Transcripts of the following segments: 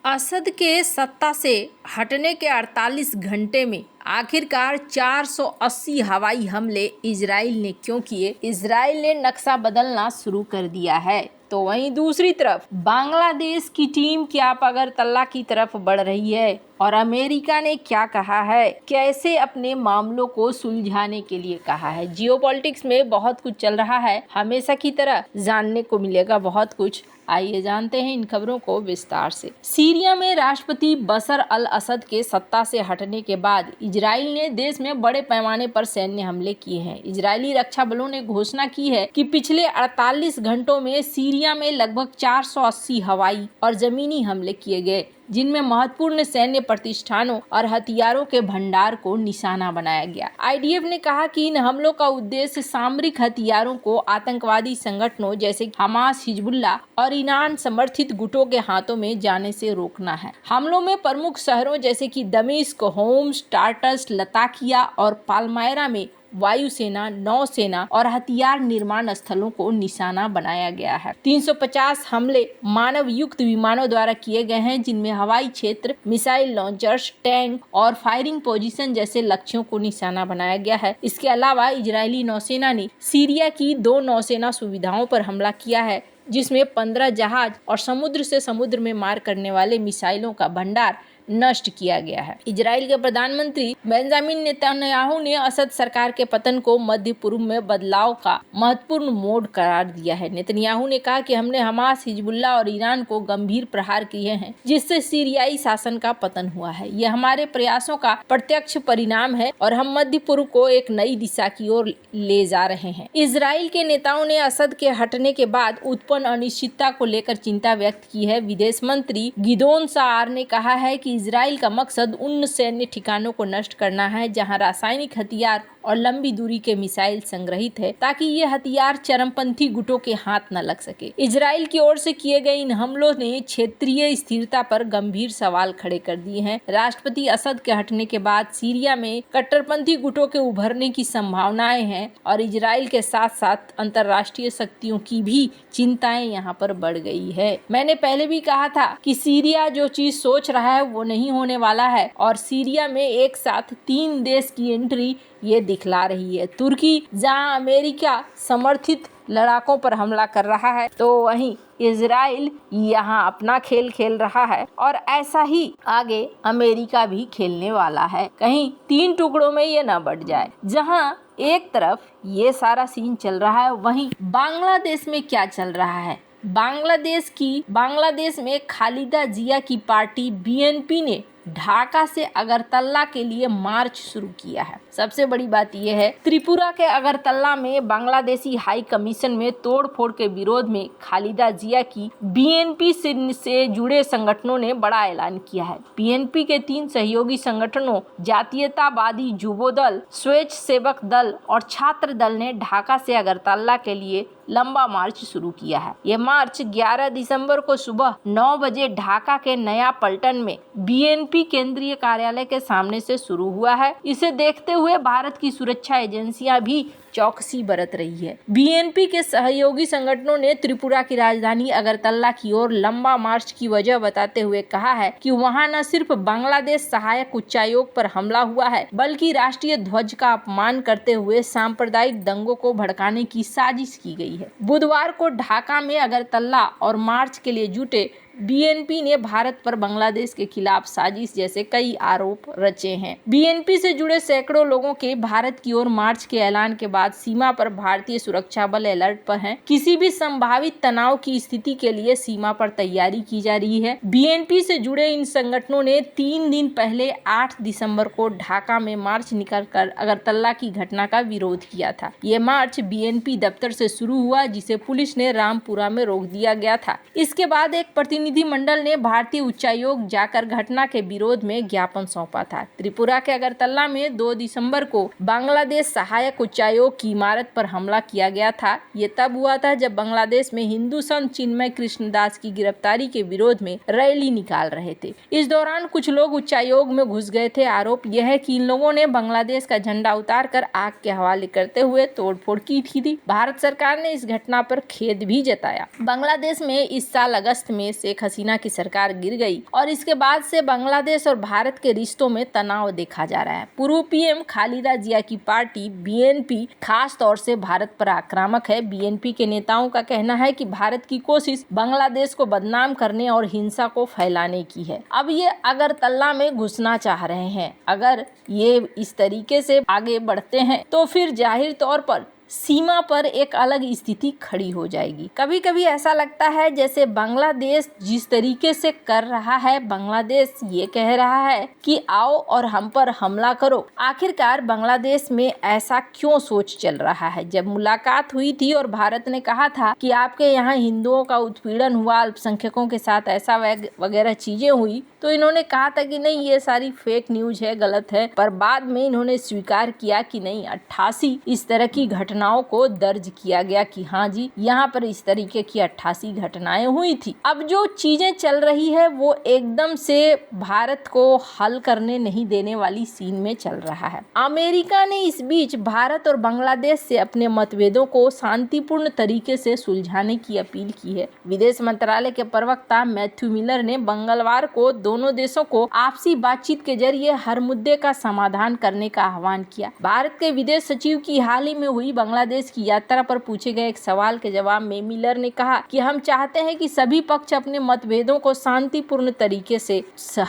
असद के सत्ता से हटने के 48 घंटे में आखिरकार 480 हवाई हमले इजराइल ने क्यों किए? इजराइल ने नक्शा बदलना शुरू कर दिया है। तो वहीं दूसरी तरफ बांग्लादेश की टीम क्या अगरतला की तरफ बढ़ रही है और अमेरिका ने क्या कहा है, कैसे अपने मामलों को सुलझाने के लिए कहा है। जियोपॉलिटिक्स में बहुत कुछ चल रहा है, हमेशा की तरह जानने को मिलेगा बहुत कुछ। आइए जानते हैं इन खबरों को विस्तार से। सीरिया में राष्ट्रपति बशर अल असद के सत्ता से हटने के बाद इजराइल ने देश में बड़े पैमाने पर सैन्य हमले किए हैं। इजरायली रक्षा बलों ने घोषणा की है कि पिछले 48 घंटों में सीरिया में लगभग 480 हवाई और जमीनी हमले किए गए, जिनमें महत्वपूर्ण सैन्य प्रतिष्ठानों और हथियारों के भंडार को निशाना बनाया गया। आईडीएफ ने कहा कि इन हमलों का उद्देश्य सामरिक हथियारों को आतंकवादी संगठनों जैसे हमास, हिजबुल्लाह और ईरान समर्थित गुटों के हाथों में जाने से रोकना है। हमलों में प्रमुख शहरों जैसे कि दमिश्क, होम्स, टार्टस, लताकिया और पालमायरा में वायुसेना, नौसेना और हथियार निर्माण स्थलों को निशाना बनाया गया है। 350 हमले मानव युक्त विमानों द्वारा किए गए हैं, जिनमें हवाई क्षेत्र, मिसाइल लॉन्चर्स, टैंक और फायरिंग पोजीशन जैसे लक्ष्यों को निशाना बनाया गया है। इसके अलावा इजरायली नौसेना ने सीरिया की 2 नौसेना सुविधाओं पर हमला किया है, जिसमें 15 जहाज और समुद्र से समुद्र में मार करने वाले मिसाइलों का भंडार नष्ट किया गया है। इजराइल के प्रधानमंत्री बेंजामिन नेतन्याहू ने असद सरकार के पतन को मध्य पूर्व में बदलाव का महत्वपूर्ण मोड़ करार दिया है। नेतन्याहू ने कहा कि हमने हमास, हिजबुल्लाह और ईरान को गंभीर प्रहार किए हैं, जिससे सीरियाई शासन का पतन हुआ है। यह हमारे प्रयासों का प्रत्यक्ष परिणाम है और हम मध्य पूर्व को एक नई दिशा की ओर ले जा रहे हैं। इजराइल के नेताओं ने असद के हटने के बाद उत्पन्न अनिश्चितता को लेकर चिंता व्यक्त की है। विदेश मंत्री गिदोन सार ने कहा है कि इजराइल का मकसद उन सैन्य ठिकानों को नष्ट करना है जहां रासायनिक हथियार और लंबी दूरी के मिसाइल संग्रहित है, ताकि ये हथियार चरमपंथी गुटों के हाथ न लग सके। इजराइल की ओर से किए गए इन हमलों ने क्षेत्रीय स्थिरता पर गंभीर सवाल खड़े कर दिए हैं। राष्ट्रपति असद के हटने के बाद सीरिया में कट्टरपंथी गुटों के उभरने की संभावनाएं हैं और इजराइल के साथ साथ अंतर्राष्ट्रीय शक्तियों की भी चिंताएं यहाँ पर बढ़ गई है। मैंने पहले भी कहा था कि सीरिया जो चीज सोच रहा है वो नहीं होने वाला है और सीरिया में एक साथ 3 देश की एंट्री ये दिखला रही है। तुर्की जहां अमेरिका समर्थित लड़ाकों पर हमला कर रहा है, तो वहीं इजराइल यहाँ अपना खेल खेल रहा है और ऐसा ही आगे अमेरिका भी खेलने वाला है। कहीं 3 टुकड़ों में ये न बढ़ जाए। जहाँ एक तरफ ये सारा सीन चल रहा है, वहीं बांग्लादेश में क्या चल रहा है? बांग्लादेश में खालिदा जिया की पार्टी बीएनपी ने ढाका से अगरतला के लिए मार्च शुरू किया है। सबसे बड़ी बात यह है, त्रिपुरा के अगरतला में बांग्लादेशी हाई कमीशन में तोड़फोड़ के विरोध में खालिदा जिया की बीएनपी से जुड़े संगठनों ने बड़ा ऐलान किया है। बीएनपी के 3 सहयोगी संगठनों जातीयतावादी जुबोदल, स्वेच्छासेवक दल और छात्र दल ने ढाका से अगरतला के लिए लंबा मार्च शुरू किया है। यह मार्च 11 दिसंबर को सुबह 9 बजे ढाका के नया पल्टन में बीएनपी केंद्रीय कार्यालय के सामने से शुरू हुआ है। इसे देखते हुए भारत की सुरक्षा एजेंसियां भी चौकसी बरत रही है। बीएनपी के सहयोगी संगठनों ने त्रिपुरा की राजधानी अगरतला की ओर लंबा मार्च की वजह बताते हुए कहा है कि वहां न सिर्फ बांग्लादेश सहायक उच्चायोग पर हमला हुआ है, बल्कि राष्ट्रीय ध्वज का अपमान करते हुए सांप्रदायिक दंगों को भड़काने की साजिश की गई है। बुधवार को ढाका में अगरतला और मार्च के लिए जुटे बीएनपी ने भारत पर बांग्लादेश के खिलाफ साजिश जैसे कई आरोप रचे हैं। बीएनपी से जुड़े सैकड़ों लोगों के भारत की ओर मार्च के ऐलान के बाद सीमा पर भारतीय सुरक्षा बल अलर्ट पर हैं। किसी भी संभावित तनाव की स्थिति के लिए सीमा पर तैयारी की जा रही है। बीएनपी से जुड़े इन संगठनों ने 3 दिन पहले 8 दिसंबर को ढाका में मार्च निकालकर अगरतला की घटना का विरोध किया था। ये मार्च बीएनपी दफ्तर से शुरू हुआ, जिसे पुलिस ने रामपुरा में रोक दिया गया था। इसके बाद एक प्रतिनिधिमंडल ने भारतीय उच्चायोग जाकर घटना के विरोध में ज्ञापन सौंपा था। त्रिपुरा के अगरतला में 2 दिसंबर को बांग्लादेश सहायक उच्चायोग की इमारत पर हमला किया गया था। ये तब हुआ था जब बांग्लादेश में हिंदू संत चिन्मय कृष्णदास की गिरफ्तारी के विरोध में रैली निकाल रहे थे। इस दौरान कुछ लोग उच्चायोग में घुस गए थे। आरोप यह है कि इन लोगों ने बांग्लादेश का झंडा उतार कर आग के हवाले करते हुए तोड़फोड़ की थी। भारत सरकार ने इस घटना पर खेद भी जताया। बांग्लादेश में इस साल अगस्त में शेख शेख हसीना की सरकार गिर गई और इसके बाद से बांग्लादेश और भारत के रिश्तों में तनाव देखा जा रहा है। पूर्व पीएम खालिदा जिया की पार्टी बीएनपी खास तौर से भारत पर आक्रामक है। बीएनपी के नेताओं का कहना है कि भारत की कोशिश बांग्लादेश को बदनाम करने और हिंसा को फैलाने की है। अब ये अगरतला में घुसना चाह रहे हैं। अगर ये इस तरीके से आगे बढ़ते हैं तो फिर जाहिर तौर पर सीमा पर एक अलग स्थिति खड़ी हो जाएगी। कभी कभी ऐसा लगता है जैसे बांग्लादेश जिस तरीके से कर रहा है, बांग्लादेश ये कह रहा है कि आओ और हम पर हमला करो। आखिरकार बांग्लादेश में ऐसा क्यों सोच चल रहा है? जब मुलाकात हुई थी और भारत ने कहा था कि आपके यहाँ हिंदुओं का उत्पीड़न हुआ, अल्पसंख्यकों के साथ ऐसा वगैरह चीजें हुई, तो इन्होंने कहा था कि नहीं ये सारी फेक न्यूज है, गलत है। पर बाद में इन्होंने स्वीकार किया कि नहीं, 88 इस तरह की घटनाओं को दर्ज किया गया कि हाँ जी यहाँ पर इस तरीके की 88 घटनाएं हुई थी। अब जो चीजें चल रही है वो एकदम से भारत को हल करने नहीं देने वाली सीन में चल रहा है। अमेरिका ने इस बीच भारत और बांग्लादेश से अपने मतभेदों को शांतिपूर्ण तरीके से सुलझाने की अपील की है। विदेश मंत्रालय के प्रवक्ता मैथ्यू मिलर ने मंगलवार को दोनों देशों को आपसी बातचीत के जरिए हर मुद्दे का समाधान करने का आह्वान किया। भारत के विदेश सचिव की हाल ही में हुई बांग्लादेश की यात्रा पर पूछे गए एक सवाल के जवाब में मिलर ने कहा कि हम चाहते हैं कि सभी पक्ष अपने मतभेदों को शांतिपूर्ण तरीके से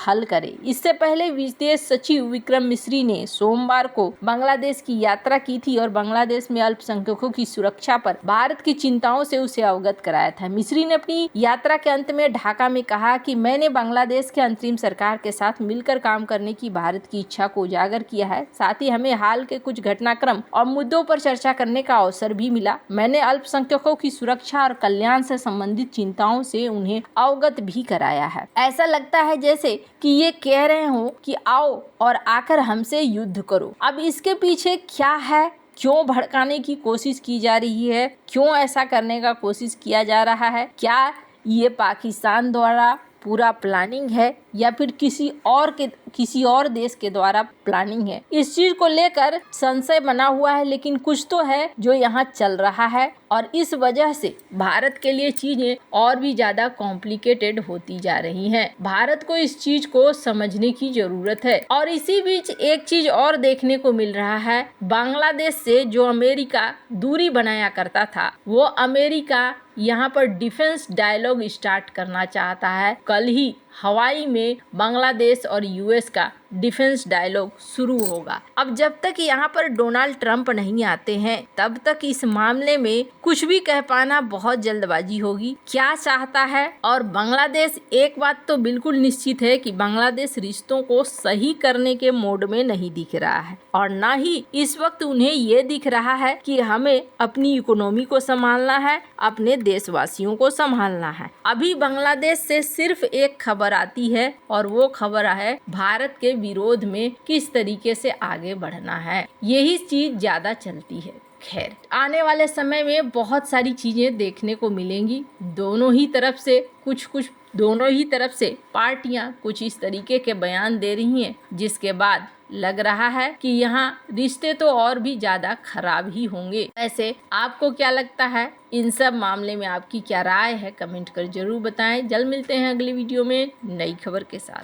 हल करें। इससे पहले विदेश सचिव विक्रम मिस्री ने सोमवार को बांग्लादेश की यात्रा की थी और बांग्लादेश में अल्पसंख्यकों की सुरक्षा पर भारत की चिंताओं से उसे अवगत कराया था। मिस्री ने अपनी यात्रा के अंत में ढाका में कहा कि मैंने बांग्लादेश के अंतरिम सरकार के साथ मिलकर काम करने की भारत की इच्छा को उजागर किया है। साथ ही हमें हाल के कुछ घटनाक्रम और मुद्दों पर चर्चा करने का अवसर भी मिला। मैंने अल्पसंख्यकों की सुरक्षा और कल्याण से संबंधित चिंताओं से उन्हें अवगत भी कराया है। ऐसा लगता है जैसे कि ये कह रहे हो कि आओ और आकर हमसे युद्ध करो। अब इसके पीछे क्या है? क्यों भड़काने की कोशिश की जा रही है? क्यों ऐसा करने का कोशिश किया जा रहा है? क्या ये पाकिस्तान द्वारा पूरा प्लानिंग है या फिर किसी और देश के द्वारा प्लानिंग है? इस चीज को लेकर संशय बना हुआ है, लेकिन कुछ तो है जो यहाँ चल रहा है और इस वजह से भारत के लिए चीजें और भी ज्यादा कॉम्प्लिकेटेड होती जा रही हैं। भारत को इस चीज को समझने की जरूरत है। और इसी बीच एक चीज और देखने को मिल रहा है, बांग्लादेश से जो अमेरिका दूरी बनाया करता था, वो अमेरिका यहाँ पर डिफेंस डायलॉग स्टार्ट करना चाहता है। कल ही हवाई में बांग्लादेश और यूएस का डिफेंस डायलॉग शुरू होगा। अब जब तक यहाँ पर डोनाल्ड ट्रंप नहीं आते हैं तब तक इस मामले में कुछ भी कह पाना बहुत जल्दबाजी होगी। क्या चाहता है? और बांग्लादेश, एक बात तो बिल्कुल निश्चित है कि बांग्लादेश रिश्तों को सही करने के मोड में नहीं दिख रहा है और ना ही इस वक्त उन्हें ये दिख रहा है कि हमें अपनी इकोनॉमी को संभालना है, अपने देशवासियों को संभालना है। अभी बांग्लादेश से सिर्फ एक खबर आती है और वो खबर है भारत के विरोध में किस तरीके से आगे बढ़ना है। यही चीज ज्यादा चलती है। खैर, आने वाले समय में बहुत सारी चीजें देखने को मिलेंगी। दोनों ही तरफ से पार्टियां कुछ इस तरीके के बयान दे रही हैं, जिसके बाद लग रहा है कि यहाँ रिश्ते तो और भी ज्यादा खराब ही होंगे। ऐसे आपको क्या लगता है? इन सब मामले में आपकी क्या राय है? कमेंट कर जरूर बताएं। जल्द मिलते हैं अगली वीडियो में नई खबर के साथ।